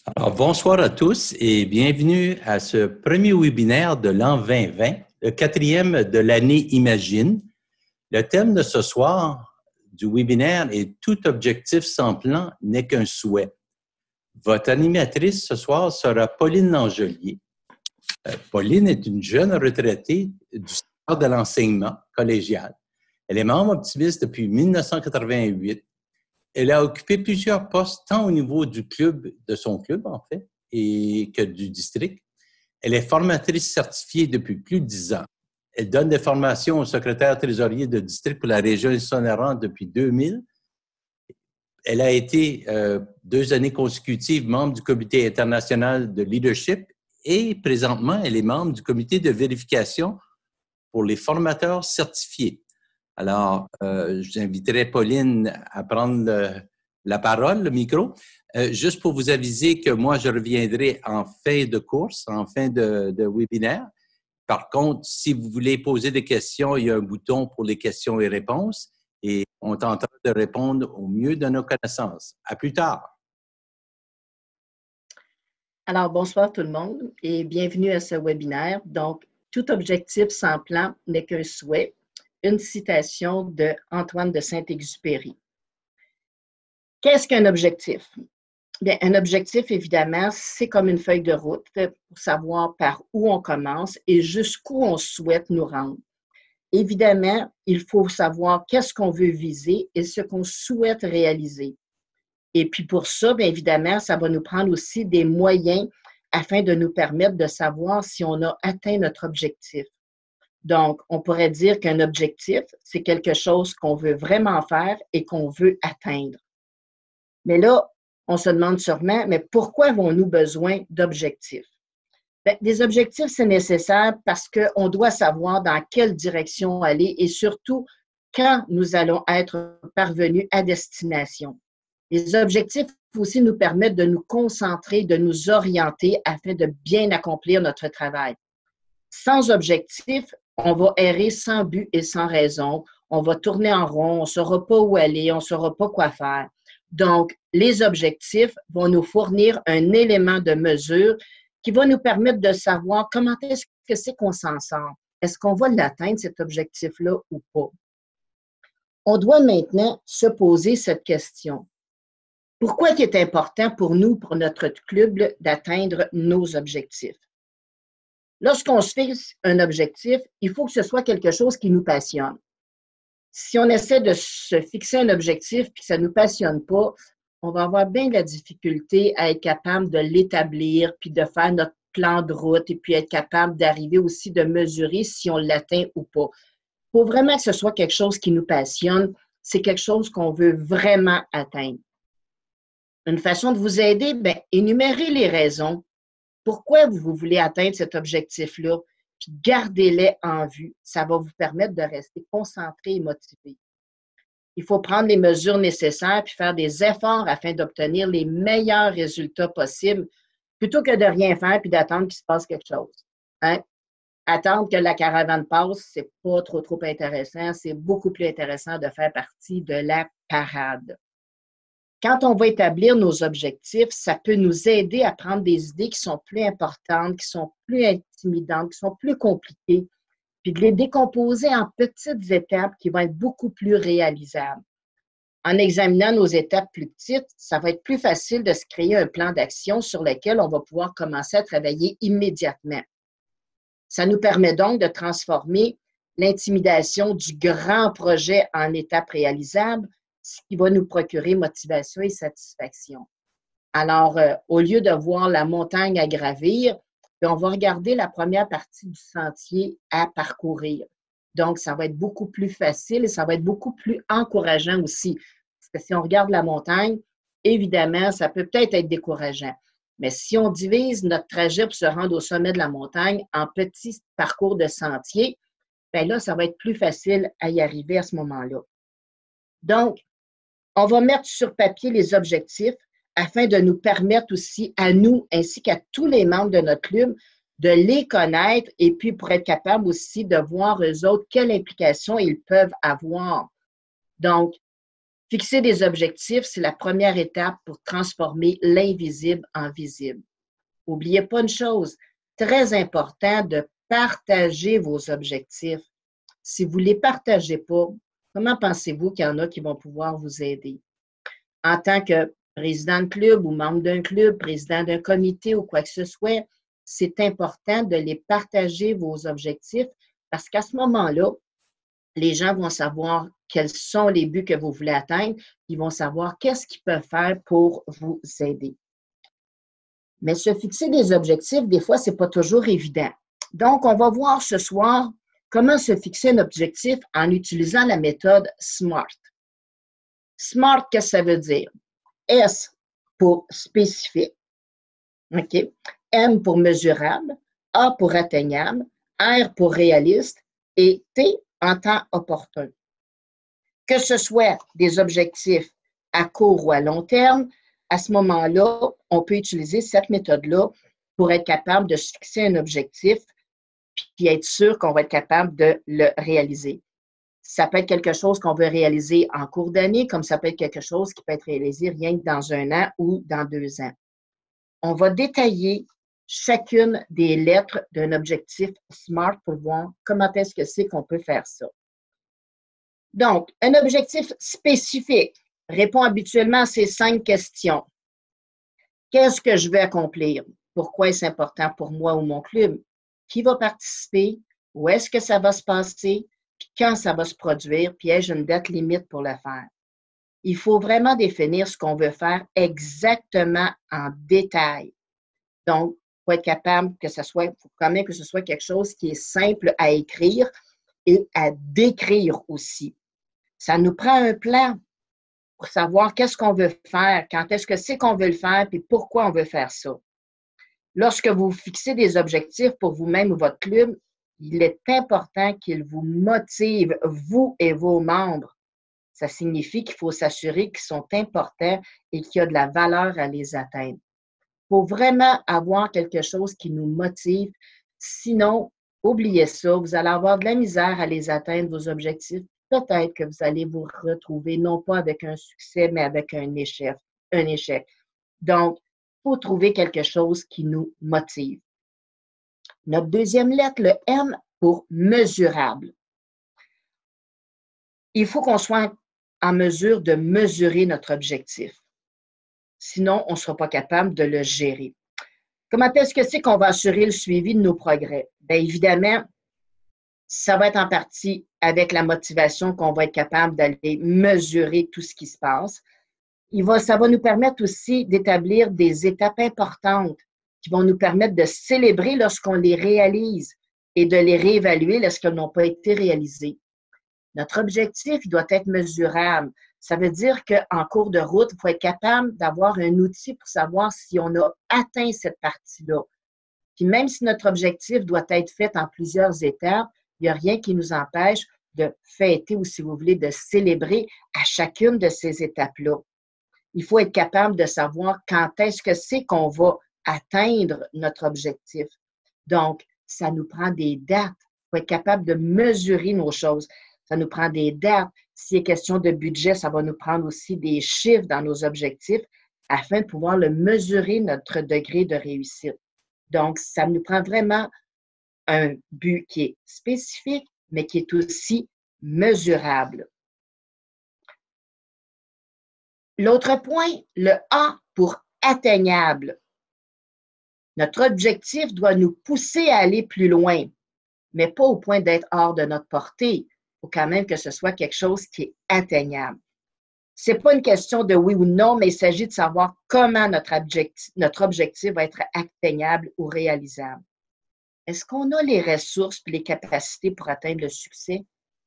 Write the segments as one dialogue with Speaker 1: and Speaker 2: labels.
Speaker 1: Alors, bonsoir à tous et bienvenue à ce premier webinaire de l'an 2020, le quatrième de l'année Imagine. Le thème de ce soir du webinaire est « Tout objectif sans plan n'est qu'un souhait ». Votre animatrice ce soir sera Pauline Langelier. Pauline est une jeune retraitée du secteur de l'enseignement collégial. Elle est membre optimiste depuis 1988. Elle a occupé plusieurs postes, tant au niveau du club, de son club en fait, et que du district. Elle est formatrice certifiée depuis plus de 10 ans. Elle donne des formations au secrétaire trésorier de district pour la région Île-Saint-Laurent depuis 2000. Elle a été 2 années consécutives membre du comité international de leadership et présentement, elle est membre du comité de vérification pour les formateurs certifiés. Alors, je vous inviterai Pauline à prendre la parole, le micro. Juste pour vous aviser que moi, je reviendrai en fin de course, en fin de webinaire. Par contre, si vous voulez poser des questions, il y a un bouton pour les questions et réponses et on tentera de répondre au mieux de nos connaissances. À plus tard.
Speaker 2: Alors, bonsoir tout le monde et bienvenue à ce webinaire. Donc, tout objectif sans plan n'est qu'un souhait. Une citation de Antoine de Saint-Exupéry. Qu'est-ce qu'un objectif? Bien, un objectif, évidemment, c'est comme une feuille de route pour savoir par où on commence et jusqu'où on souhaite nous rendre. Évidemment, il faut savoir qu'est-ce qu'on veut viser et ce qu'on souhaite réaliser. Et puis pour ça, bien évidemment, ça va nous prendre aussi des moyens afin de nous permettre de savoir si on a atteint notre objectif. Donc, on pourrait dire qu'un objectif, c'est quelque chose qu'on veut vraiment faire et qu'on veut atteindre. Mais là, on se demande sûrement, mais pourquoi avons-nous besoin d'objectifs? Bien, des objectifs, c'est nécessaire parce qu'on doit savoir dans quelle direction aller et surtout quand nous allons être parvenus à destination. Les objectifs aussi nous permettent de nous concentrer, de nous orienter afin de bien accomplir notre travail. Sans objectif, on va errer sans but et sans raison. On va tourner en rond, on ne saura pas où aller, on ne saura pas quoi faire. Donc, les objectifs vont nous fournir un élément de mesure qui va nous permettre de savoir comment est-ce que c'est qu'on s'en sort. Est-ce qu'on va l'atteindre, cet objectif-là, ou pas? On doit maintenant se poser cette question. Pourquoi il est important pour nous, pour notre club, d'atteindre nos objectifs? Lorsqu'on se fixe un objectif, il faut que ce soit quelque chose qui nous passionne. Si on essaie de se fixer un objectif et que ça ne nous passionne pas, on va avoir bien de la difficulté à être capable de l'établir, puis de faire notre plan de route et puis être capable d'arriver aussi de mesurer si on l'atteint ou pas. Il faut vraiment que ce soit quelque chose qui nous passionne, c'est quelque chose qu'on veut vraiment atteindre. Une façon de vous aider, bien, énumérez les raisons. Pourquoi vous voulez atteindre cet objectif-là? Puis gardez-les en vue. Ça va vous permettre de rester concentré et motivé. Il faut prendre les mesures nécessaires puis faire des efforts afin d'obtenir les meilleurs résultats possibles plutôt que de rien faire puis d'attendre qu'il se passe quelque chose. Hein? Attendre que la caravane passe, c'est pas trop intéressant. C'est beaucoup plus intéressant de faire partie de la parade. Quand on va établir nos objectifs, ça peut nous aider à prendre des idées qui sont plus importantes, qui sont plus intimidantes, qui sont plus compliquées, puis de les décomposer en petites étapes qui vont être beaucoup plus réalisables. En examinant nos étapes plus petites, ça va être plus facile de se créer un plan d'action sur lequel on va pouvoir commencer à travailler immédiatement. Ça nous permet donc de transformer l'intimidation du grand projet en étapes réalisables, ce qui va nous procurer motivation et satisfaction. Alors, au lieu de voir la montagne à gravir, on va regarder la première partie du sentier à parcourir. Donc, ça va être beaucoup plus facile et ça va être beaucoup plus encourageant aussi. Parce que si on regarde la montagne, évidemment, ça peut peut-être être décourageant. Mais si on divise notre trajet pour se rendre au sommet de la montagne en petits parcours de sentier, bien là, ça va être plus facile à y arriver à ce moment-là. Donc, on va mettre sur papier les objectifs afin de nous permettre aussi à nous, ainsi qu'à tous les membres de notre club, de les connaître et puis pour être capable aussi de voir eux autres quelle implication ils peuvent avoir. Donc, Fixer des objectifs, c'est la première étape pour transformer l'invisible en visible. N'oubliez pas une chose, très important de partager vos objectifs. Si vous ne les partagez pas, comment pensez-vous qu'il y en a qui vont pouvoir vous aider? En tant que président de club ou membre d'un club, président d'un comité ou quoi que ce soit, c'est important de les partager vos objectifs parce qu'à ce moment-là, les gens vont savoir quels sont les buts que vous voulez atteindre. Ils vont savoir qu'est-ce qu'ils peuvent faire pour vous aider. Mais se fixer des objectifs, des fois, ce n'est pas toujours évident. Donc, on va voir ce soir comment se fixer un objectif en utilisant la méthode SMART. SMART, qu'est-ce que ça veut dire? S pour spécifique, OK? M pour mesurable, A pour atteignable, R pour réaliste et T en temps opportun. Que ce soit des objectifs à court ou à long terme, à ce moment-là, on peut utiliser cette méthode-là pour être capable de se fixer un objectif puis être sûr qu'on va être capable de le réaliser. Ça peut être quelque chose qu'on veut réaliser en cours d'année, comme ça peut être quelque chose qui peut être réalisé rien que dans 1 an ou dans 2 ans. On va détailler chacune des lettres d'un objectif SMART pour voir comment est-ce que c'est qu'on peut faire ça. Donc, un objectif spécifique répond habituellement à ces 5 questions. Qu'est-ce que je veux accomplir? Pourquoi c'est important pour moi ou mon club? Qui va participer? Où est-ce que ça va se passer? Puis quand ça va se produire? Puis ai-je une date limite pour le faire? Il faut vraiment définir ce qu'on veut faire exactement en détail. Donc, il faut être capable que ce soit, faut quand même que ce soit quelque chose qui est simple à écrire et à décrire aussi. Ça nous prend un plan pour savoir qu'est-ce qu'on veut faire, quand est-ce que c'est qu'on veut le faire, puis pourquoi on veut faire ça. Lorsque vous fixez des objectifs pour vous-même ou votre club, il est important qu'ils vous motivent, vous et vos membres. Ça signifie qu'il faut s'assurer qu'ils sont importants et qu'il y a de la valeur à les atteindre. Il faut vraiment avoir quelque chose qui nous motive. Sinon, oubliez ça, vous allez avoir de la misère à les atteindre, vos objectifs. Peut-être que vous allez vous retrouver non pas avec un succès, mais avec un échec. Donc, il faut trouver quelque chose qui nous motive. Notre deuxième lettre, le M pour mesurable. Il faut qu'on soit en mesure de mesurer notre objectif. Sinon, on ne sera pas capable de le gérer. Comment est-ce que c'est qu'on va assurer le suivi de nos progrès? Bien évidemment, ça va être en partie avec la motivation qu'on va être capable d'aller mesurer tout ce qui se passe. Ça va nous permettre aussi d'établir des étapes importantes qui vont nous permettre de célébrer lorsqu'on les réalise et de les réévaluer lorsqu'elles n'ont pas été réalisées. Notre objectif doit être mesurable. Ça veut dire qu'en cours de route, il faut être capable d'avoir un outil pour savoir si on a atteint cette partie-là. Puis même si notre objectif doit être fait en plusieurs étapes, il n'y a rien qui nous empêche de fêter ou, si vous voulez, de célébrer à chacune de ces étapes-là. Il faut être capable de savoir quand est-ce que c'est qu'on va atteindre notre objectif. Donc, ça nous prend des dates. Il faut être capable de mesurer nos choses. Ça nous prend des dates. S'il est question de budget, ça va nous prendre aussi des chiffres dans nos objectifs afin de pouvoir le mesurer, notre degré de réussite. Donc, ça nous prend vraiment un but qui est spécifique, mais qui est aussi mesurable. L'autre point, le A pour atteignable. Notre objectif doit nous pousser à aller plus loin, mais pas au point d'être hors de notre portée. Il faut quand même que ce soit quelque chose qui est atteignable. Ce n'est pas une question de oui ou non, mais il s'agit de savoir comment notre objectif va être atteignable ou réalisable. Est-ce qu'on a les ressources et les capacités pour atteindre le succès,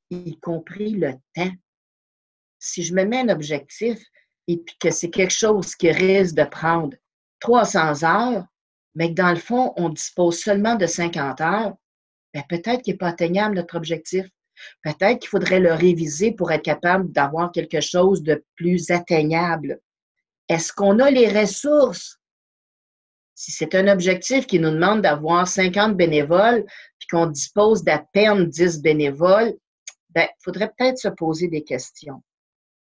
Speaker 2: y compris le temps? Si je me mets un objectif et que c'est quelque chose qui risque de prendre 300 heures, mais que dans le fond, on dispose seulement de 50 heures, bien peut-être qu'il n'est pas atteignable notre objectif. Peut-être qu'il faudrait le réviser pour être capable d'avoir quelque chose de plus atteignable. Est-ce qu'on a les ressources? Si c'est un objectif qui nous demande d'avoir 50 bénévoles puis qu'on dispose d'à peine 10 bénévoles, bien, il faudrait peut-être se poser des questions.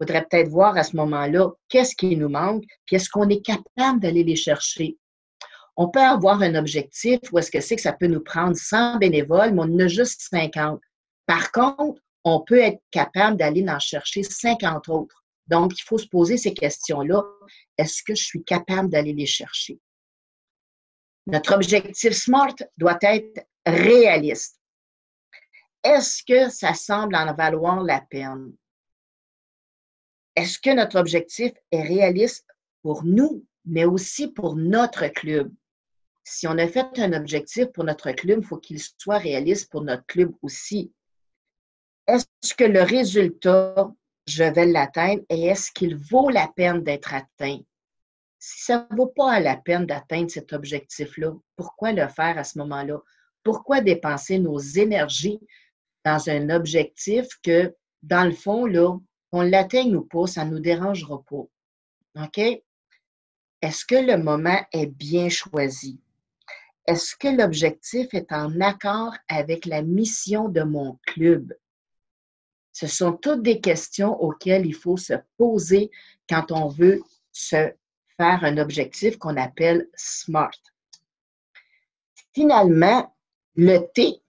Speaker 2: Il faudrait peut-être voir à ce moment-là qu'est-ce qui nous manque, puis est-ce qu'on est capable d'aller les chercher. On peut avoir un objectif où est-ce que c'est que ça peut nous prendre 100 bénévoles, mais on en a juste 50. Par contre, on peut être capable d'aller en chercher 50 autres. Donc, il faut se poser ces questions-là. Est-ce que je suis capable d'aller les chercher? Notre objectif SMART doit être réaliste. Est-ce que ça semble en valoir la peine? Est-ce que notre objectif est réaliste pour nous, mais aussi pour notre club? Si on a fait un objectif pour notre club, il faut qu'il soit réaliste pour notre club aussi. Est-ce que le résultat, je vais l'atteindre et est-ce qu'il vaut la peine d'être atteint? Si ça ne vaut pas la peine d'atteindre cet objectif-là, pourquoi le faire à ce moment-là? Pourquoi dépenser nos énergies dans un objectif que, dans le fond, là, qu'on l'atteigne ou pas, ça ne nous dérangera pas? OK? Est-ce que le moment est bien choisi? Est-ce que l'objectif est en accord avec la mission de mon club? Ce sont toutes des questions auxquelles il faut se poser quand on veut se faire un objectif qu'on appelle SMART. Finalement, le T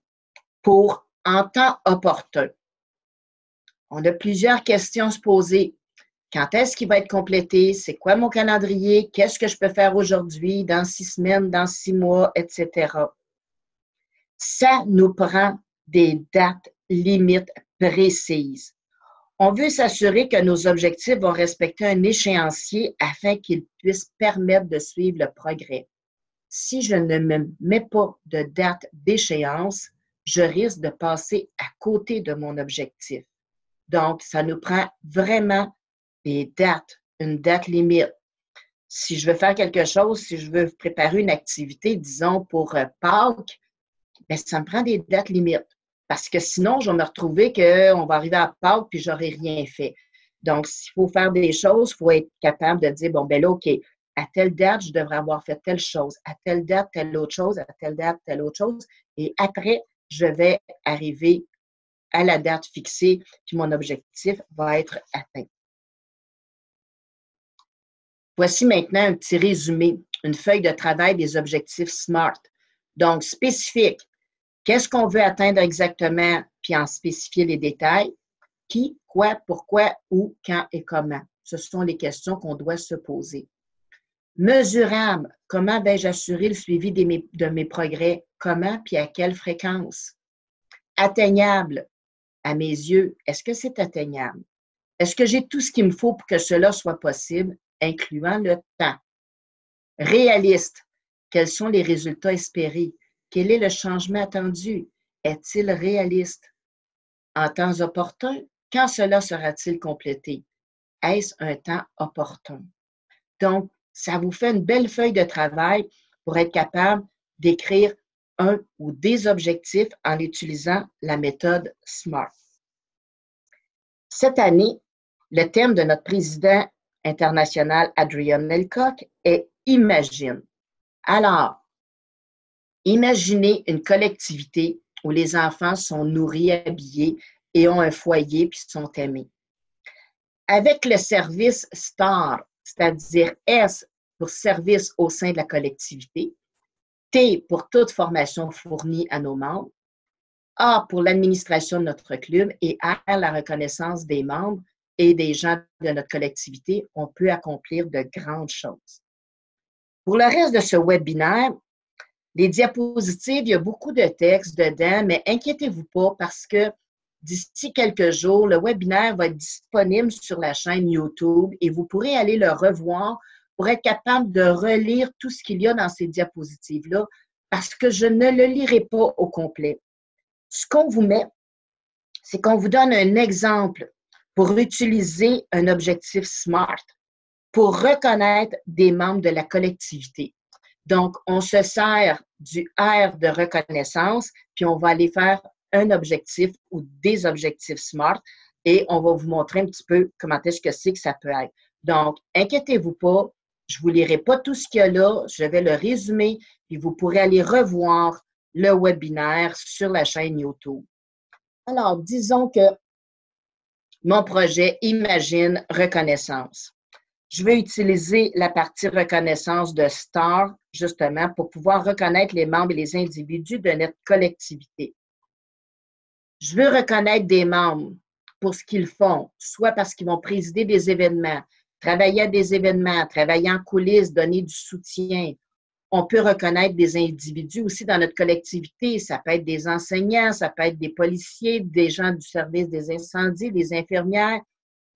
Speaker 2: pour en temps opportun. On a plusieurs questions à se poser. Quand est-ce qu'il va être complété? C'est quoi mon calendrier? Qu'est-ce que je peux faire aujourd'hui, dans 6 semaines, dans 6 mois, etc. Ça nous prend des dates limites précises. On veut s'assurer que nos objectifs vont respecter un échéancier afin qu'ils puissent permettre de suivre le progrès. Si je ne me mets pas de date d'échéance, je risque de passer à côté de mon objectif. Donc, ça nous prend vraiment des dates, une date limite. Si je veux faire quelque chose, si je veux préparer une activité, disons pour Pâques, bien, ça me prend des dates limites. Parce que sinon, je vais me retrouver qu'on va arriver à Pâques puis je n'aurai rien fait. Donc, s'il faut faire des choses, il faut être capable de dire, bon, ben là, OK, à telle date, je devrais avoir fait telle chose. À telle date, telle autre chose. À telle date, telle autre chose. Et après, je vais arriver à la date fixée, puis mon objectif va être atteint. Voici maintenant un petit résumé, une feuille de travail des objectifs SMART. Donc, spécifique. Qu'est-ce qu'on veut atteindre exactement, puis en spécifier les détails. Qui, quoi, pourquoi, où, quand et comment. Ce sont les questions qu'on doit se poser. Mesurable. Comment vais-je assurer le suivi de mes progrès? Comment, puis à quelle fréquence? Atteignable. À mes yeux, est-ce que c'est atteignable? Est-ce que j'ai tout ce qu'il me faut pour que cela soit possible, incluant le temps? Réaliste. Quels sont les résultats espérés? Quel est le changement attendu? Est-il réaliste? En temps opportun, quand cela sera-t-il complété? Est-ce un temps opportun? Donc, ça vous fait une belle feuille de travail pour être capable d'écrire un ou des objectifs en utilisant la méthode SMART. Cette année, le thème de notre président international, Adrian Melcock, est « Imagine ». Alors, imaginez une collectivité où les enfants sont nourris, habillés et ont un foyer puis sont aimés. Avec le service STAR, c'est-à-dire S pour service au sein de la collectivité, T pour toute formation fournie à nos membres, A pour l'administration de notre club et R la reconnaissance des membres et des gens de notre collectivité, on peut accomplir de grandes choses. Pour le reste de ce webinaire, les diapositives, il y a beaucoup de textes dedans, mais inquiétez-vous pas parce que d'ici quelques jours, le webinaire va être disponible sur la chaîne YouTube et vous pourrez aller le revoir pour être capable de relire tout ce qu'il y a dans ces diapositives-là parce que je ne le lirai pas au complet. Ce qu'on vous met, c'est qu'on vous donne un exemple pour utiliser un objectif SMART pour reconnaître des membres de la collectivité. Donc, on se sert du R de reconnaissance, puis on va aller faire un objectif ou des objectifs SMART et on va vous montrer un petit peu comment est-ce que c'est que ça peut être. Donc, inquiétez-vous pas, je ne vous lirai pas tout ce qu'il y a là, je vais le résumer, puis vous pourrez aller revoir le webinaire sur la chaîne YouTube. Alors, disons que mon projet Imagine Reconnaissance. Je vais utiliser la partie reconnaissance de STAR, justement, pour pouvoir reconnaître les membres et les individus de notre collectivité. Je veux reconnaître des membres pour ce qu'ils font, soit parce qu'ils vont présider des événements, travailler à des événements, travailler en coulisses, donner du soutien. On peut reconnaître des individus aussi dans notre collectivité. Ça peut être des enseignants, ça peut être des policiers, des gens du service des incendies, des infirmières,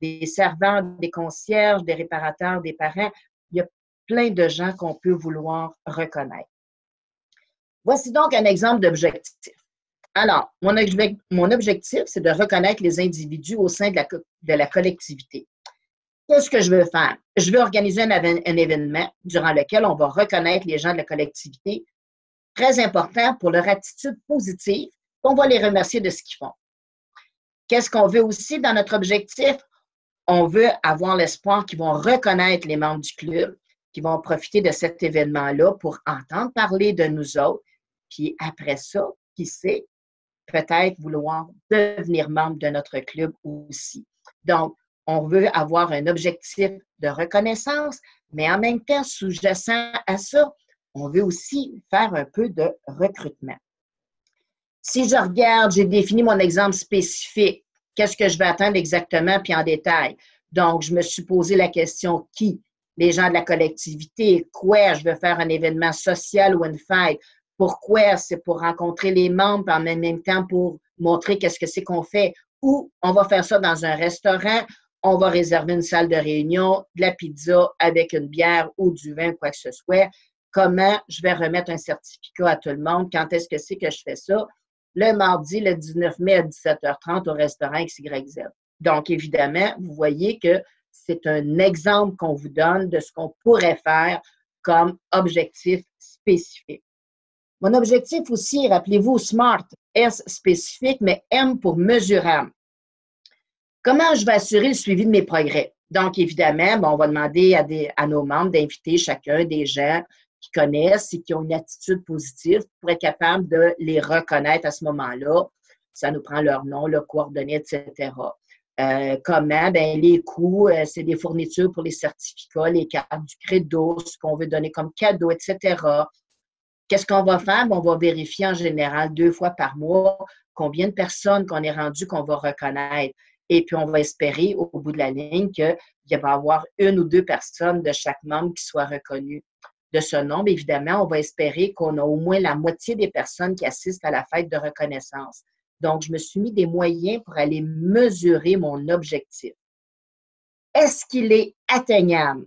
Speaker 2: des serveurs, des concierges, des réparateurs, des parents. Il y a plein de gens qu'on peut vouloir reconnaître. Voici donc un exemple d'objectif. Alors, mon objectif, c'est de reconnaître les individus au sein de la collectivité. Qu'est-ce que je veux faire? Je veux organiser un événement durant lequel on va reconnaître les gens de la collectivité, très important pour leur attitude positive. On va les remercier de ce qu'ils font. Qu'est-ce qu'on veut aussi dans notre objectif? On veut avoir l'espoir qu'ils vont reconnaître les membres du club, qui vont profiter de cet événement-là pour entendre parler de nous autres. Puis après ça, qui sait, peut-être vouloir devenir membre de notre club aussi. Donc, on veut avoir un objectif de reconnaissance, mais en même temps, sous-jacent à ça, on veut aussi faire un peu de recrutement. Si je regarde, j'ai défini mon exemple spécifique. Qu'est-ce que je vais attendre exactement, puis en détail? Donc, je me suis posé la question qui? Les gens de la collectivité. Quoi? Je veux faire un événement social ou une fête. Pourquoi? C'est pour rencontrer les membres, puis en même temps pour montrer qu'est-ce que c'est qu'on fait. Ou on va faire ça dans un restaurant, on va réserver une salle de réunion, de la pizza avec une bière ou du vin, quoi que ce soit. Comment je vais remettre un certificat à tout le monde? Quand est-ce que c'est que je fais ça? Le mardi, le 19 mai à 17h30 au restaurant XYZ. Donc, évidemment, vous voyez que c'est un exemple qu'on vous donne de ce qu'on pourrait faire comme objectif spécifique. Mon objectif aussi, rappelez-vous, SMART, S spécifique, mais M pour mesurable. Comment je vais assurer le suivi de mes progrès? Donc, évidemment, on va demander à nos membres d'inviter chacun des gens qui connaissent et qui ont une attitude positive pour être capable de les reconnaître à ce moment-là. Ça nous prend leur nom, leurs coordonnées, etc. Comment? Bien, les coûts, c'est des fournitures pour les certificats, les cartes du credo, ce qu'on veut donner comme cadeau, etc. Qu'est-ce qu'on va faire? On va vérifier en général 2 fois par mois combien de personnes qu'on est rendu qu'on va reconnaître. Et puis, on va espérer au bout de la ligne qu'il va y avoir 1 ou 2 personnes de chaque membre qui soient reconnues. De ce nombre, évidemment, on va espérer qu'on a au moins la moitié des personnes qui assistent à la fête de reconnaissance. Donc, je me suis mis des moyens pour aller mesurer mon objectif. Est-ce qu'il est atteignable?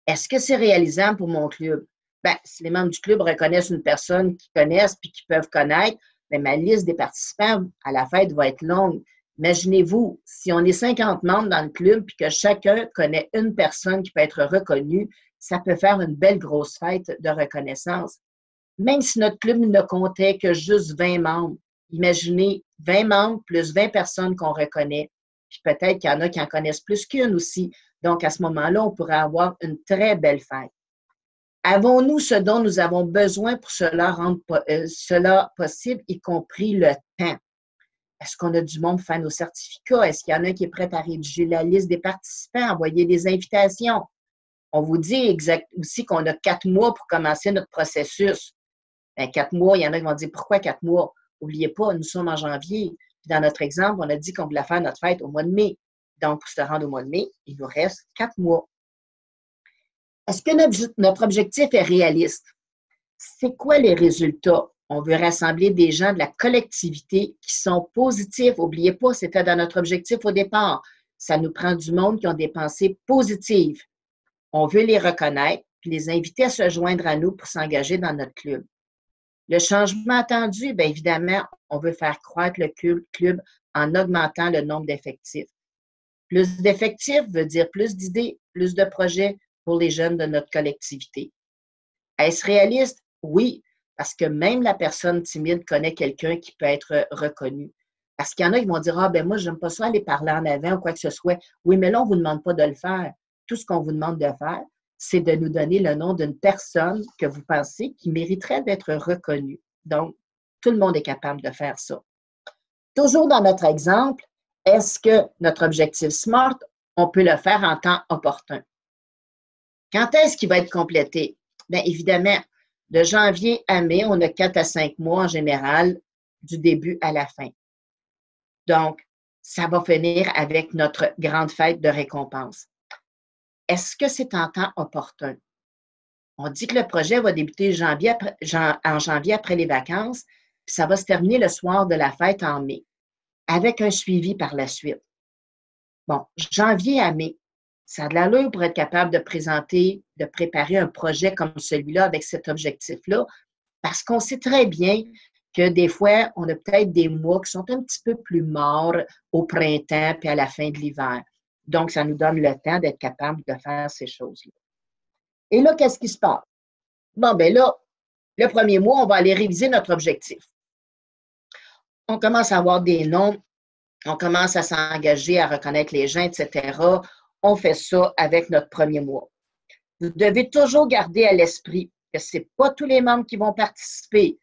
Speaker 2: Est-ce que c'est réalisable pour mon club? Bien, si les membres du club reconnaissent une personne qu'ils connaissent puis qu'ils peuvent connaître, bien, ma liste des participants à la fête va être longue. Imaginez-vous, si on est 50 membres dans le club puis que chacun connaît une personne qui peut être reconnue, ça peut faire une belle grosse fête de reconnaissance. Même si notre club ne comptait que juste 20 membres, imaginez 20 membres plus 20 personnes qu'on reconnaît. Puis peut-être qu'il y en a qui en connaissent plus qu'une aussi. Donc, à ce moment-là, on pourrait avoir une très belle fête. Avons-nous ce dont nous avons besoin pour rendre cela possible, y compris le temps? Est-ce qu'on a du monde pour faire nos certificats? Est-ce qu'il y en a qui est prêt à rédiger la liste des participants, envoyer des invitations? On vous dit aussi qu'on a 4 mois pour commencer notre processus. Bien, 4 mois, il y en a qui vont dire pourquoi 4 mois? N'oubliez pas, nous sommes en janvier. Puis dans notre exemple, on a dit qu'on voulait faire notre fête au mois de mai. Donc, pour se rendre au mois de mai, il nous reste 4 mois. Est-ce que notre objectif est réaliste? C'est quoi les résultats? On veut rassembler des gens de la collectivité qui sont positifs. N'oubliez pas, c'était dans notre objectif au départ. Ça nous prend du monde qui ont des pensées positives. On veut les reconnaître puis les inviter à se joindre à nous pour s'engager dans notre club. Le changement attendu, bien évidemment, on veut faire croître le club en augmentant le nombre d'effectifs. Plus d'effectifs veut dire plus d'idées, plus de projets pour les jeunes de notre collectivité. Est-ce réaliste? Oui, parce que même la personne timide connaît quelqu'un qui peut être reconnu. Parce qu'il y en a qui vont dire « Ah, ben moi, je n'aime pas ça aller parler en avant ou quoi que ce soit. » Oui, mais là, on ne vous demande pas de le faire. Tout ce qu'on vous demande de faire, c'est de nous donner le nom d'une personne que vous pensez qui mériterait d'être reconnue. Donc, tout le monde est capable de faire ça. Toujours dans notre exemple, Est-ce que notre objectif SMART, on peut le faire en temps opportun? Quand est-ce qu'il va être complété? Bien, évidemment, de janvier à mai, on a 4 à 5 mois en général, du début à la fin. Donc, ça va finir avec notre grande fête de récompense. Est-ce que c'est en temps opportun? On dit que le projet va débuter en janvier après les vacances, puis ça va se terminer le soir de la fête en mai, avec un suivi par la suite. Bon, janvier à mai, ça a de l'allure pour être capable de présenter, de préparer un projet comme celui-là avec cet objectif-là, parce qu'on sait très bien que des fois, on a peut-être des mois qui sont un petit peu plus morts au printemps puis à la fin de l'hiver. Donc, ça nous donne le temps d'être capable de faire ces choses-là. Et là, qu'est-ce qui se passe? Bon, bien là, le premier mois, on va aller réviser notre objectif. On commence à avoir des noms, on commence à s'engager, à reconnaître les gens, etc. On fait ça avec notre premier mois. Vous devez toujours garder à l'esprit que ce n'est pas tous les membres qui vont participer.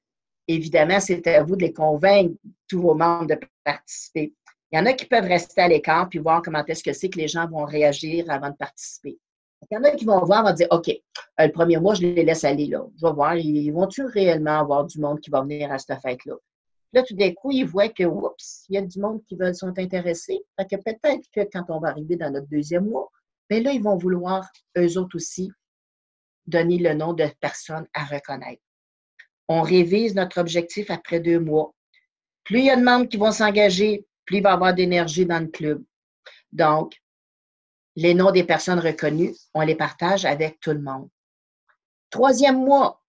Speaker 2: Évidemment, c'est à vous de les convaincre, tous vos membres, de participer. Il y en a qui peuvent rester à l'écart puis voir comment est-ce que c'est que les gens vont réagir avant de participer. Il y en a qui vont voir, vont dire, OK, le premier mois, je les laisse aller là. Je vais voir, ils vont-tu réellement avoir du monde qui va venir à cette fête-là? Là, tout d'un coup, ils voient que, oups, il y a du monde qui sont intéressés. Fait que peut-être que quand on va arriver dans notre deuxième mois, bien là, ils vont vouloir, eux autres aussi, donner le nom de personnes à reconnaître. On révise notre objectif après 2 mois. Plus il y a de membres qui vont s'engager, plus il va y avoir d'énergie dans le club. Donc, les noms des personnes reconnues, on les partage avec tout le monde. 3e mois,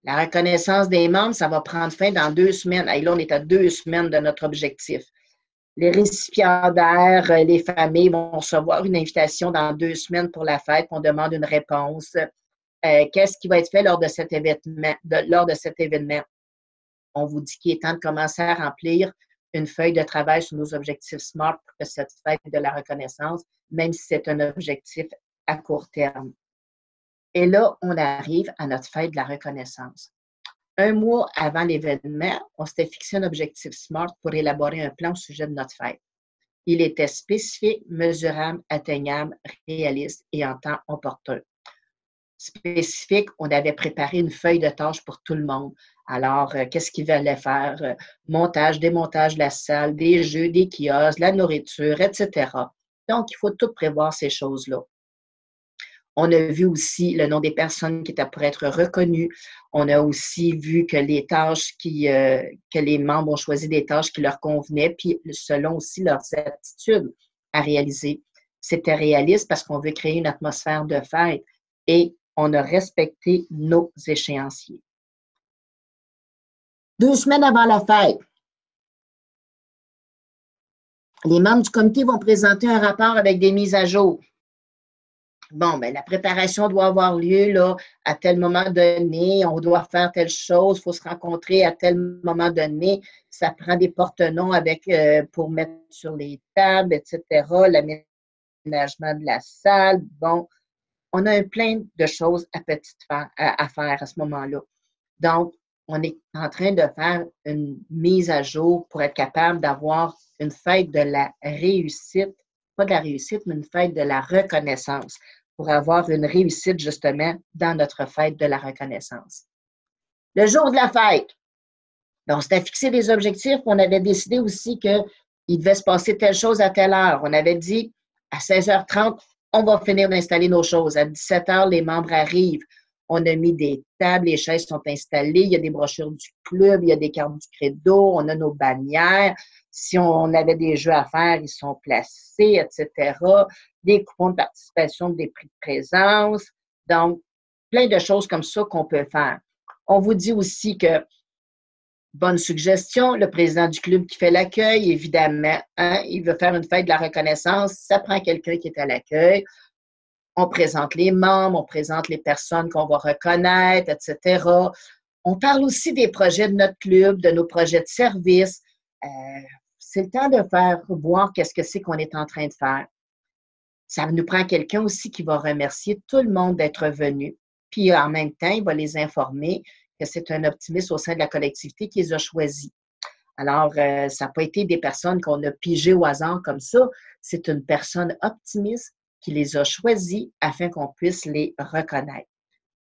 Speaker 2: la reconnaissance des membres, ça va prendre fin dans 2 semaines. Et là, on est à 2 semaines de notre objectif. Les récipiendaires, les familles vont recevoir une invitation dans 2 semaines pour la fête. On demande une réponse. Qu'est-ce qui va être fait lors de cet événement? On vous dit qu'il est temps de commencer à remplir une feuille de travail sur nos objectifs SMART pour que cette fête de la reconnaissance, même si c'est un objectif à court terme. Et là, on arrive à notre fête de la reconnaissance. 1 mois avant l'événement, on s'était fixé un objectif SMART pour élaborer un plan au sujet de notre fête. Il était spécifique, mesurable, atteignable, réaliste et en temps opportun. Spécifique, on avait préparé une feuille de tâches pour tout le monde. Alors, qu'est-ce qu'il fallait faire? Montage, démontage de la salle, des jeux, des kiosques, la nourriture, etc. Donc, il faut tout prévoir ces choses-là. On a vu aussi le nom des personnes qui étaient pour être reconnues. On a aussi vu que les tâches que les membres ont choisi des tâches qui leur convenaient, puis selon aussi leurs aptitudes à réaliser. C'était réaliste parce qu'on veut créer une atmosphère de fête et on a respecté nos échéanciers. 2 semaines avant la fête, les membres du comité vont présenter un rapport avec des mises à jour. Bon, bien, la préparation doit avoir lieu là, à tel moment donné, on doit faire telle chose, il faut se rencontrer à tel moment donné, ça prend des porte-noms pour mettre sur les tables, etc., l'aménagement de la salle. Bon, on a plein de choses à faire à ce moment-là. Donc, on est en train de faire une mise à jour pour être capable d'avoir une fête de la réussite, pas de la réussite, mais une fête de la reconnaissance, pour avoir une réussite justement dans notre fête de la reconnaissance. Le jour de la fête, on s'était fixé des objectifs, on avait décidé aussi qu'il devait se passer telle chose à telle heure. On avait dit à 16h30, on va finir d'installer nos choses. À 17h, les membres arrivent. On a mis des tables, les chaises sont installées, il y a des brochures du club, il y a des cartes du credo, on a nos bannières. Si on avait des jeux à faire, ils sont placés, etc. Des coupons de participation, des prix de présence. Donc, plein de choses comme ça qu'on peut faire. On vous dit aussi que, bonne suggestion, le président du club qui fait l'accueil, évidemment, il veut faire une fête de la reconnaissance, ça prend quelqu'un qui est à l'accueil. On présente les membres, on présente les personnes qu'on va reconnaître, etc. On parle aussi des projets de notre club, de nos projets de service. C'est le temps de faire voir qu'est-ce que c'est qu'on est en train de faire. Ça nous prend quelqu'un aussi qui va remercier tout le monde d'être venu. Puis en même temps, il va les informer que c'est un optimiste au sein de la collectivité qui les a choisis. Alors, ça n'a pas été des personnes qu'on a pigées au hasard comme ça. C'est une personne optimiste qui les a choisis afin qu'on puisse les reconnaître.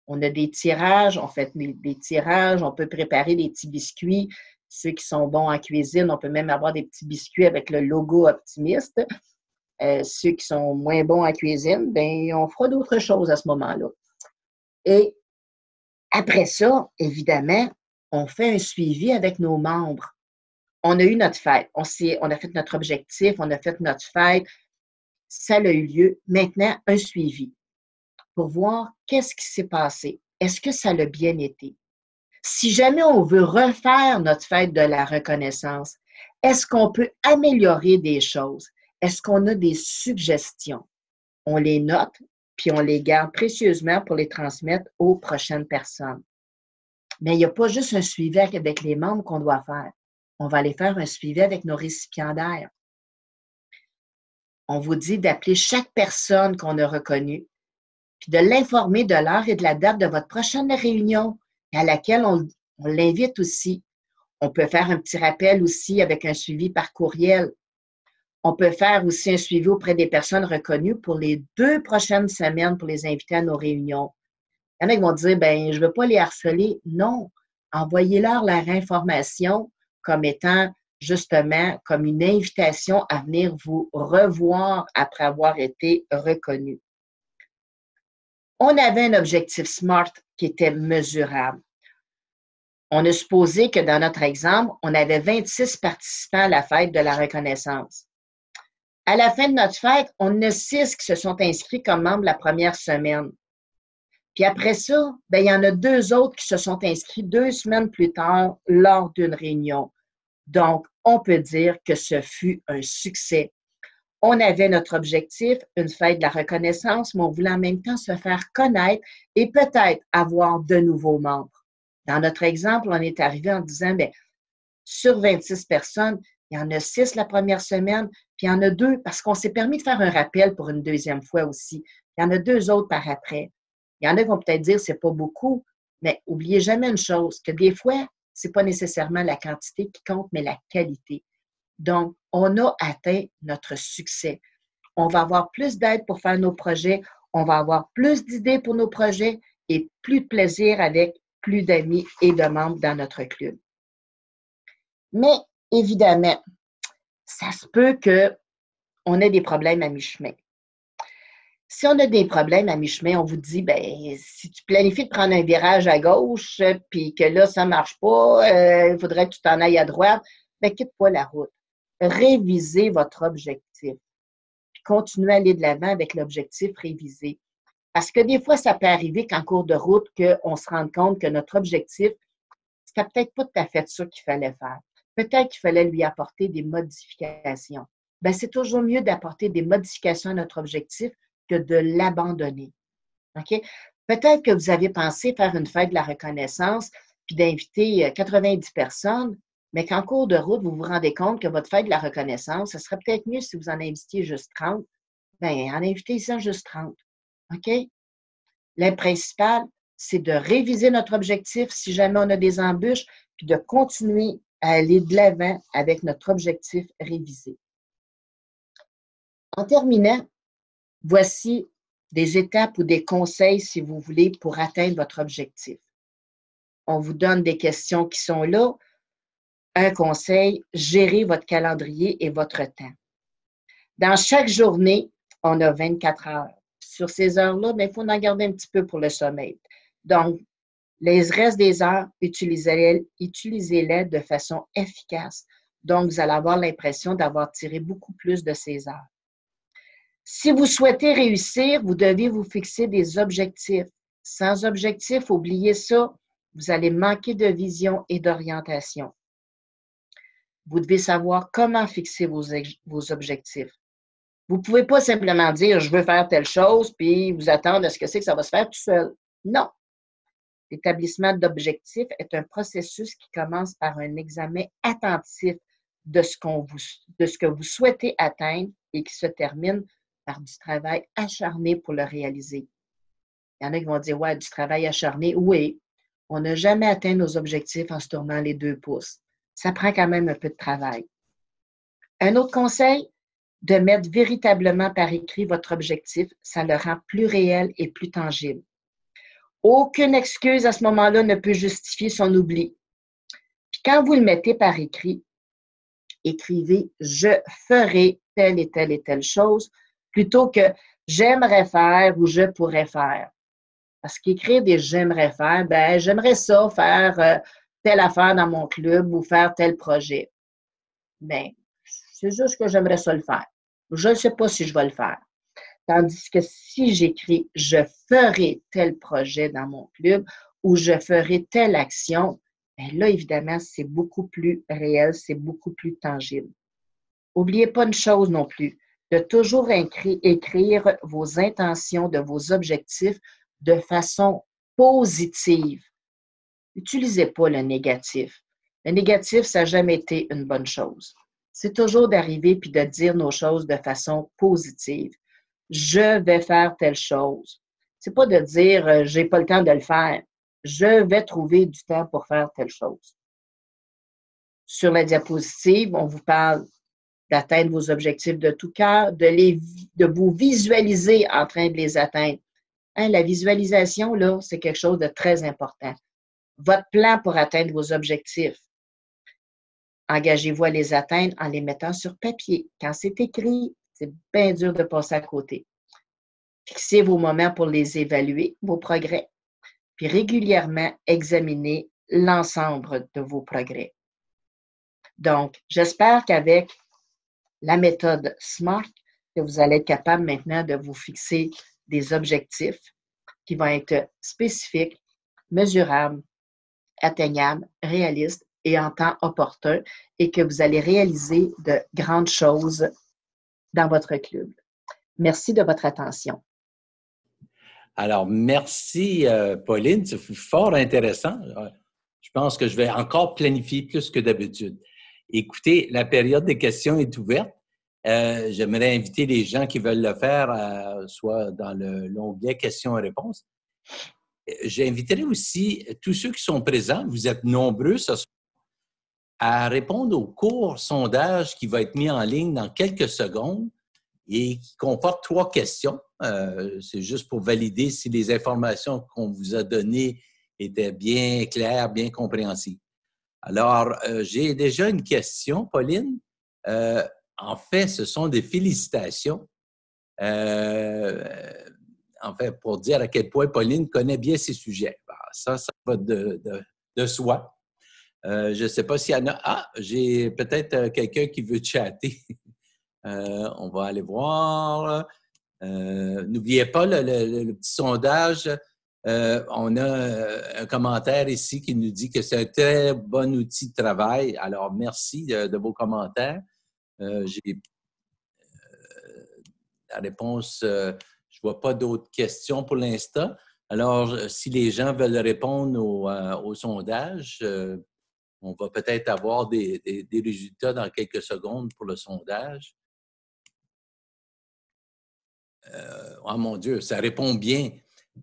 Speaker 2: On a des tirages, on fait des tirages, on peut préparer des petits biscuits. Ceux qui sont bons en cuisine, on peut même avoir des petits biscuits avec le logo optimiste. Ceux qui sont moins bons en cuisine, bien, on fera d'autres choses à ce moment-là. Et après ça, évidemment, on fait un suivi avec nos membres. On a eu notre fête, on a fait notre objectif, on a fait notre fête, ça a eu lieu. Maintenant, un suivi pour voir qu'est-ce qui s'est passé. Est-ce que ça a bien été? Si jamais on veut refaire notre fête de la reconnaissance, est-ce qu'on peut améliorer des choses? Est-ce qu'on a des suggestions? On les note, puis on les garde précieusement pour les transmettre aux prochaines personnes. Mais il n'y a pas juste un suivi avec les membres qu'on doit faire. On va aller faire un suivi avec nos récipiendaires. On vous dit d'appeler chaque personne qu'on a reconnue, puis de l'informer de l'heure et de la date de votre prochaine réunion à laquelle on l'invite aussi. On peut faire un petit rappel aussi avec un suivi par courriel. On peut faire aussi un suivi auprès des personnes reconnues pour les 2 prochaines semaines pour les inviter à nos réunions. Il y en a qui vont dire, ben je ne veux pas les harceler. Non, envoyez-leur leur information comme étant justement comme une invitation à venir vous revoir après avoir été reconnu. On avait un objectif SMART qui était mesurable. On a supposé que dans notre exemple, on avait 26 participants à la fête de la reconnaissance. À la fin de notre fête, on a 6 qui se sont inscrits comme membres la première semaine. Puis après ça, bien, il y en a 2 autres qui se sont inscrits 2 semaines plus tard lors d'une réunion. Donc, on peut dire que ce fut un succès. On avait notre objectif, une fête de la reconnaissance, mais on voulait en même temps se faire connaître et peut-être avoir de nouveaux membres. Dans notre exemple, on est arrivé en disant, bien, sur 26 personnes, il y en a 6 la première semaine, puis il y en a 2 parce qu'on s'est permis de faire un rappel pour une deuxième fois aussi. Il y en a 2 autres par après. Il y en a qui vont peut-être dire que ce n'est pas beaucoup, mais n'oubliez jamais une chose, que des fois, ce n'est pas nécessairement la quantité qui compte, mais la qualité. Donc, on a atteint notre succès. On va avoir plus d'aide pour faire nos projets, on va avoir plus d'idées pour nos projets et plus de plaisir avec plus d'amis et de membres dans notre club. Mais évidemment, ça se peut qu'on ait des problèmes à mi-chemin. Si on a des problèmes à mi-chemin, on vous dit, ben, si tu planifies de prendre un virage à gauche, puis que là, ça ne marche pas, il faudrait que tu t'en ailles à droite, ben, quitte pas la route. Révisez votre objectif. Puis continuez à aller de l'avant avec l'objectif révisé. Parce que des fois, ça peut arriver qu'en cours de route, qu'on se rende compte que notre objectif, c'était peut-être pas tout à fait ça qu'il fallait faire. Peut-être qu'il fallait lui apporter des modifications. Ben, c'est toujours mieux d'apporter des modifications à notre objectif que de l'abandonner. OK? Peut-être que vous avez pensé faire une fête de la reconnaissance puis d'inviter 90 personnes, mais qu'en cours de route, vous vous rendez compte que votre fête de la reconnaissance, ce serait peut-être mieux si vous en invitiez juste 30. Bien, en invitez-en juste 30. OK? Le principal, c'est de réviser notre objectif si jamais on a des embûches, puis de continuer à aller de l'avant avec notre objectif révisé. En terminant, voici des étapes ou des conseils, si vous voulez, pour atteindre votre objectif. On vous donne des questions qui sont là. Un conseil, gérez votre calendrier et votre temps. Dans chaque journée, on a 24 heures. Sur ces heures-là, il faut en garder un petit peu pour le sommeil. Donc, les restes des heures, utilisez-les de façon efficace. Donc, vous allez avoir l'impression d'avoir tiré beaucoup plus de ces heures. Si vous souhaitez réussir, vous devez vous fixer des objectifs. Sans objectif, oubliez ça, vous allez manquer de vision et d'orientation. Vous devez savoir comment fixer vos objectifs. Vous ne pouvez pas simplement dire « je veux faire telle chose » puis vous attendre à ce que c'est que ça va se faire tout seul. Non. L'établissement d'objectifs est un processus qui commence par un examen attentif de ce que vous souhaitez atteindre et qui se termine par du travail acharné pour le réaliser. Il y en a qui vont dire « ouais, du travail acharné ». Oui, on n'a jamais atteint nos objectifs en se tournant les 2 pouces. Ça prend quand même un peu de travail. Un autre conseil, de mettre véritablement par écrit votre objectif, ça le rend plus réel et plus tangible. Aucune excuse à ce moment-là ne peut justifier son oubli. Puis quand vous le mettez par écrit, écrivez « je ferai telle et telle et telle chose » plutôt que « j'aimerais faire » ou « je pourrais faire ». Parce qu'écrire des « j'aimerais faire », ben j'aimerais ça, faire telle affaire dans mon club ou faire tel projet. Ben, c'est juste que j'aimerais ça le faire. Je ne sais pas si je vais le faire. Tandis que si j'écris « je ferai tel projet dans mon club » ou « je ferai telle action », bien là, évidemment, c'est beaucoup plus réel, c'est beaucoup plus tangible. N'oubliez pas une chose non plus, de toujours écrire vos intentions de vos objectifs de façon positive. N'utilisez pas le négatif. Le négatif, ça n'a jamais été une bonne chose. C'est toujours d'arriver puis de dire nos choses de façon positive. Je vais faire telle chose. C'est pas de dire j'ai pas le temps de le faire. Je vais trouver du temps pour faire telle chose. Sur la diapositive, on vous parle d'atteindre vos objectifs de tout cœur, de vous visualiser en train de les atteindre. Hein, la visualisation, là, c'est quelque chose de très important. Votre plan pour atteindre vos objectifs. Engagez-vous à les atteindre en les mettant sur papier. Quand c'est écrit, c'est bien dur de passer à côté. Fixez vos moments pour les évaluer, vos progrès, puis régulièrement examinez l'ensemble de vos progrès. Donc, j'espère qu'avec la méthode SMART, que vous allez être capable maintenant de vous fixer des objectifs qui vont être spécifiques, mesurables, atteignables, réalistes et en temps opportun et que vous allez réaliser de grandes choses dans votre club. Merci de votre attention.
Speaker 1: Alors, merci, Pauline. Ça fut fort intéressant. Je pense que je vais encore planifier plus que d'habitude. Écoutez, la période des questions est ouverte. J'aimerais inviter les gens qui veulent le faire, soit dans l'onglet questions et réponses. J'inviterai aussi tous ceux qui sont présents, vous êtes nombreux ce soir, à répondre au court sondage qui va être mis en ligne dans quelques secondes et qui comporte 3 questions. C'est juste pour valider si les informations qu'on vous a données étaient bien claires, bien compréhensibles. Alors, j'ai déjà une question, Pauline. En fait, ce sont des félicitations. En fait, pour dire à quel point Pauline connaît bien ces sujets. Ça va de soi. Je ne sais pas s'il y en a. Ah, j'ai peut-être quelqu'un qui veut chatter. On va aller voir. N'oubliez pas le petit sondage. On a un commentaire ici qui nous dit que c'est un très bon outil de travail. Alors, merci de vos commentaires. J'ai la réponse, je ne vois pas d'autres questions pour l'instant. Alors, si les gens veulent répondre au sondage, on va peut-être avoir des résultats dans quelques secondes pour le sondage. Oh mon Dieu, ça répond bien.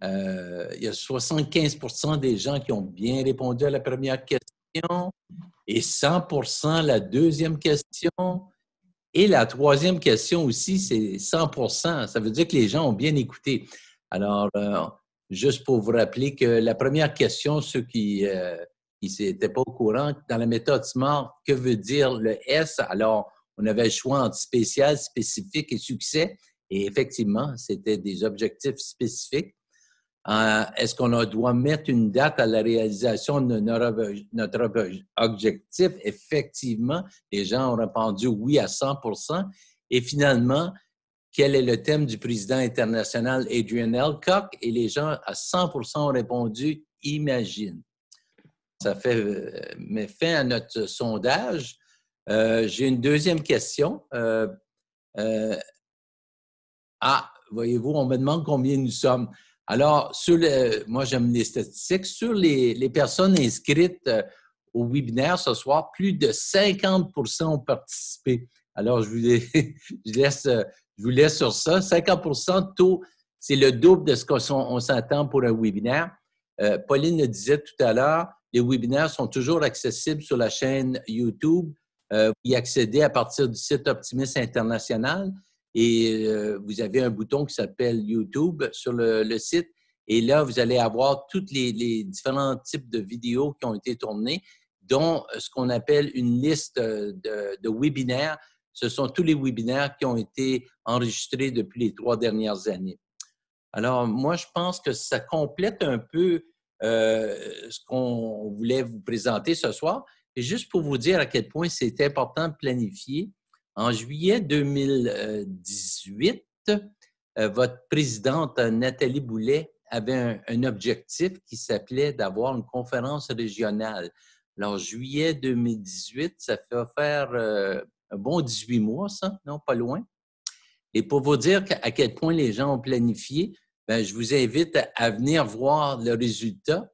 Speaker 1: Il y a 75% des gens qui ont bien répondu à la première question et 100% la deuxième question. Et la troisième question aussi, c'est 100%. Ça veut dire que les gens ont bien écouté. Alors, juste pour vous rappeler que la première question, ceux qui n'étaient pas au courant, dans la méthode SMART, que veut dire le S? Alors, on avait le choix entre spécial, spécifique et succès. Et effectivement, c'était des objectifs spécifiques. Est-ce qu'on doit mettre une date à la réalisation de notre objectif? Effectivement, les gens ont répondu oui à 100%. Et finalement, quel est le thème du président international Adrian Elcock? Et les gens à 100% ont répondu « Imagine ». Ça met fin à notre sondage. J'ai une deuxième question. Voyez-vous, on me demande combien nous sommes. Alors, moi, j'aime les statistiques. Sur les personnes inscrites au webinaire ce soir, plus de 50% ont participé. Alors, je vous laisse sur ça. 50% de taux, c'est le double de ce qu'on s'attend pour un webinaire. Pauline le disait tout à l'heure, Les webinaires sont toujours accessibles sur la chaîne YouTube. Vous y accédez à partir du site Optimis International et vous avez un bouton qui s'appelle YouTube sur le site. Et là, vous allez avoir tous les différents types de vidéos qui ont été tournées, dont ce qu'on appelle une liste de webinaires. Ce sont tous les webinaires qui ont été enregistrés depuis les 3 dernières années. Alors, moi, je pense que ça complète un peu ce qu'on voulait vous présenter ce soir. Et juste pour vous dire à quel point c'est important de planifier, en juillet 2018, votre présidente Nathalie Boulet avait un objectif qui s'appelait d'avoir une conférence régionale. Alors, juillet 2018, ça fait faire un bon 18 mois, ça, non? Pas loin. Et pour vous dire à quel point les gens ont planifié, bien, je vous invite à venir voir le résultat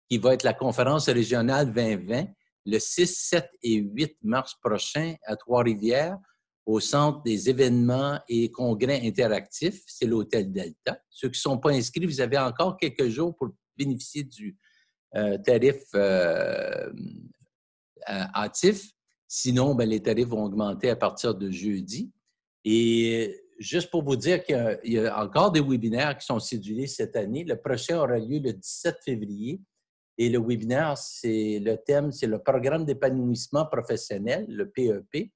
Speaker 1: qui va être la conférence régionale 2020 le 6, 7 et 8 mars prochain à Trois-Rivières au Centre des événements et congrès interactifs. C'est l'Hôtel Delta. Ceux qui ne sont pas inscrits, vous avez encore quelques jours pour bénéficier du tarif hâtif. Sinon, bien, les tarifs vont augmenter à partir de jeudi. Et juste pour vous dire qu'il y a encore des webinaires qui sont cédulés cette année. Le prochain aura lieu le 17 février. Et le webinaire, le thème, c'est le programme d'épanouissement professionnel, le PEP.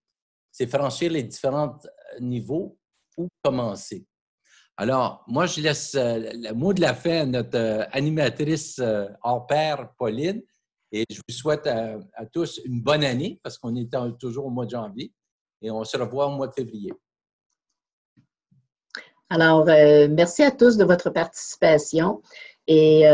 Speaker 1: C'est franchir les différents niveaux ou commencer. Alors, moi, je laisse le mot de la fin à notre animatrice hors pair, Pauline. Et je vous souhaite à tous une bonne année parce qu'on est toujours au mois de janvier et on se revoit au mois de février.
Speaker 2: Alors, merci à tous de votre participation. Et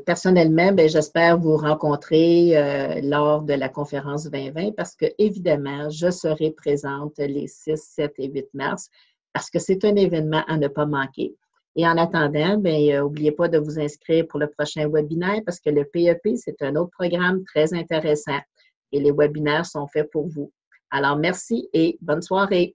Speaker 2: personnellement, j'espère vous rencontrer lors de la conférence 2020 parce que, évidemment, je serai présente les 6, 7 et 8 mars parce que c'est un événement à ne pas manquer. Et en attendant, n'oubliez pas de vous inscrire pour le prochain webinaire parce que le PEP, c'est un autre programme très intéressant et les webinaires sont faits pour vous. Alors, merci et bonne soirée.